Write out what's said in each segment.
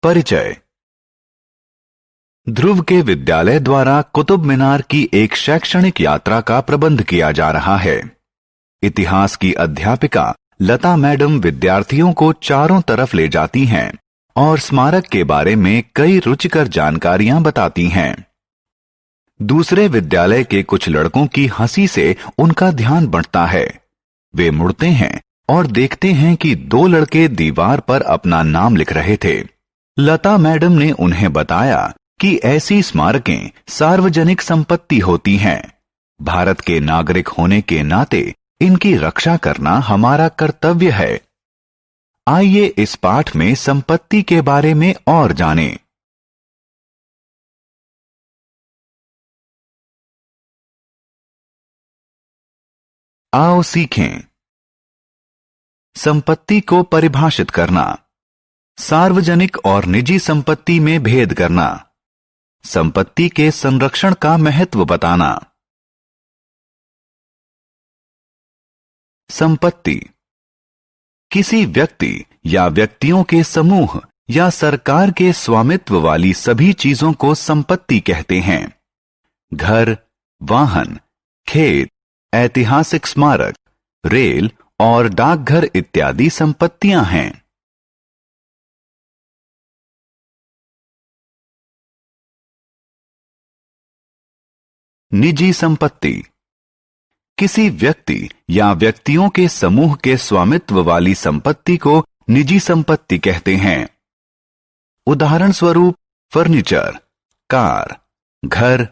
परिचय। ध्रुव के विद्यालय द्वारा कुतुब मीनार की एक शैक्षणिक यात्रा का प्रबंध किया जा रहा है। इतिहास की अध्यापिका लता मैडम विद्यार्थियों को चारों तरफ ले जाती हैं और स्मारक के बारे में कई रुचिकर जानकारियां बताती हैं। दूसरे विद्यालय के कुछ लड़कों की हंसी से उनका ध्यान बंटता है। वे मुड़ते हैं और देखते हैं कि दो लड़के दीवार पर अपना नाम लिख रहे थे। लता मैडम ने उन्हें बताया कि ऐसी स्मारकें सार्वजनिक संपत्ति होती हैं। भारत के नागरिक होने के नाते इनकी रक्षा करना हमारा कर्तव्य है। आइए इस पाठ में संपत्ति के बारे में और जानें। आओ सीखें। संपत्ति को परिभाषित करना, सार्वजनिक और निजी संपत्ति में भेद करना, संपत्ति के संरक्षण का महत्व बताना। संपत्ति किसी व्यक्ति या व्यक्तियों के समूह या सरकार के स्वामित्व वाली सभी चीजों को संपत्ति कहते हैं। घर, वाहन, खेत, ऐतिहासिक स्मारक, रेल और डाकघर इत्यादि संपत्तियां हैं। निजी संपत्ति किसी व्यक्ति या व्यक्तियों के समूह के स्वामित्व वाली संपत्ति को निजी संपत्ति कहते हैं। उदाहरण स्वरूप फर्नीचर, कार, घर,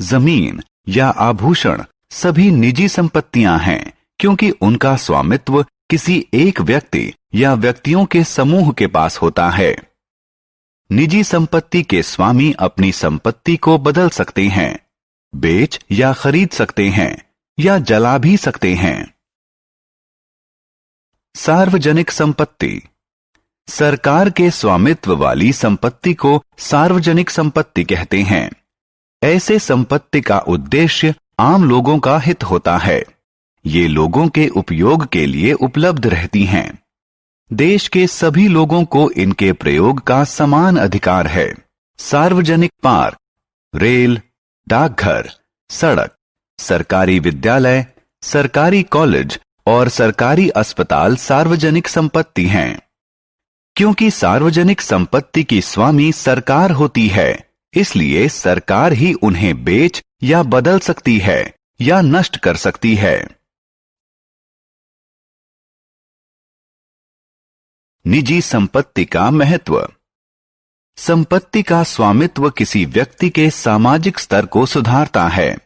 जमीन या आभूषण सभी निजी संपत्तियां हैं क्योंकि उनका स्वामित्व किसी एक व्यक्ति या व्यक्तियों के समूह के पास होता है। निजी संपत्ति के स्वामी अपनी संपत्ति को बदल सकते हैं, बेच या खरीद सकते हैं या जला भी सकते हैं। सार्वजनिक संपत्ति सरकार के स्वामित्व वाली संपत्ति को सार्वजनिक संपत्ति कहते हैं। ऐसे संपत्ति का उद्देश्य आम लोगों का हित होता है। ये लोगों के उपयोग के लिए उपलब्ध रहती हैं। देश के सभी लोगों को इनके प्रयोग का समान अधिकार है। सार्वजनिक पार्क, रेल, डाकघर, सड़क, सरकारी विद्यालय, सरकारी कॉलेज और सरकारी अस्पताल सार्वजनिक संपत्ति हैं। क्योंकि सार्वजनिक संपत्ति की स्वामी सरकार होती है, इसलिए सरकार ही उन्हें बेच या बदल सकती है या नष्ट कर सकती है। निजी संपत्ति का महत्व। संपत्ति का स्वामित्व किसी व्यक्ति के सामाजिक स्तर को सुधारता है।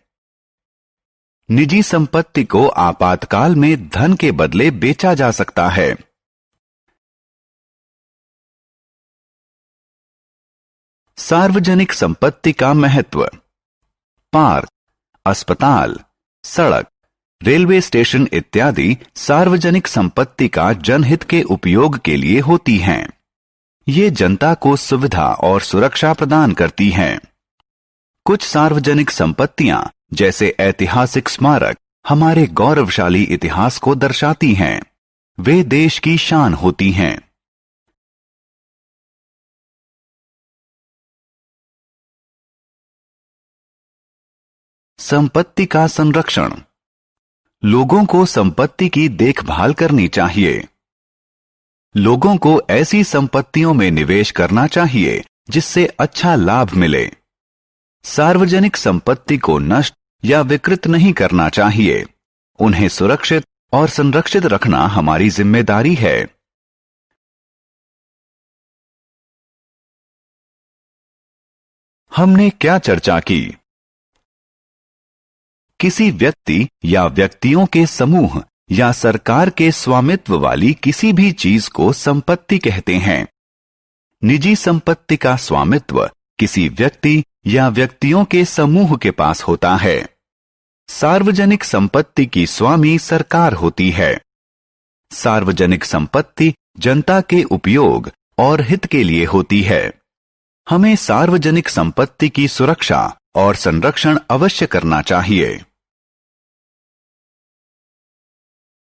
निजी संपत्ति को आपातकाल में धन के बदले बेचा जा सकता है। सार्वजनिक संपत्ति का महत्व। पार्क, अस्पताल, सड़क, रेलवे स्टेशन इत्यादि सार्वजनिक संपत्ति का जनहित के उपयोग के लिए होती हैं। ये जनता को सुविधा और सुरक्षा प्रदान करती हैं। कुछ सार्वजनिक संपत्तियां जैसे ऐतिहासिक स्मारक हमारे गौरवशाली इतिहास को दर्शाती हैं। वे देश की शान होती हैं। संपत्ति का संरक्षण। लोगों को संपत्ति की देखभाल करनी चाहिए। लोगों को ऐसी संपत्तियों में निवेश करना चाहिए जिससे अच्छा लाभ मिले। सार्वजनिक संपत्ति को नष्ट या विकृत नहीं करना चाहिए। उन्हें सुरक्षित और संरक्षित रखना हमारी जिम्मेदारी है। हमने क्या चर्चा की? किसी व्यक्ति या व्यक्तियों के समूह या सरकार के स्वामित्व वाली किसी भी चीज को संपत्ति कहते हैं। निजी संपत्ति का स्वामित्व किसी व्यक्ति या व्यक्तियों के समूह के पास होता है। सार्वजनिक संपत्ति की स्वामी सरकार होती है। सार्वजनिक संपत्ति जनता के उपयोग और हित के लिए होती है। हमें सार्वजनिक संपत्ति की सुरक्षा और संरक्षण अवश्य करना चाहिए।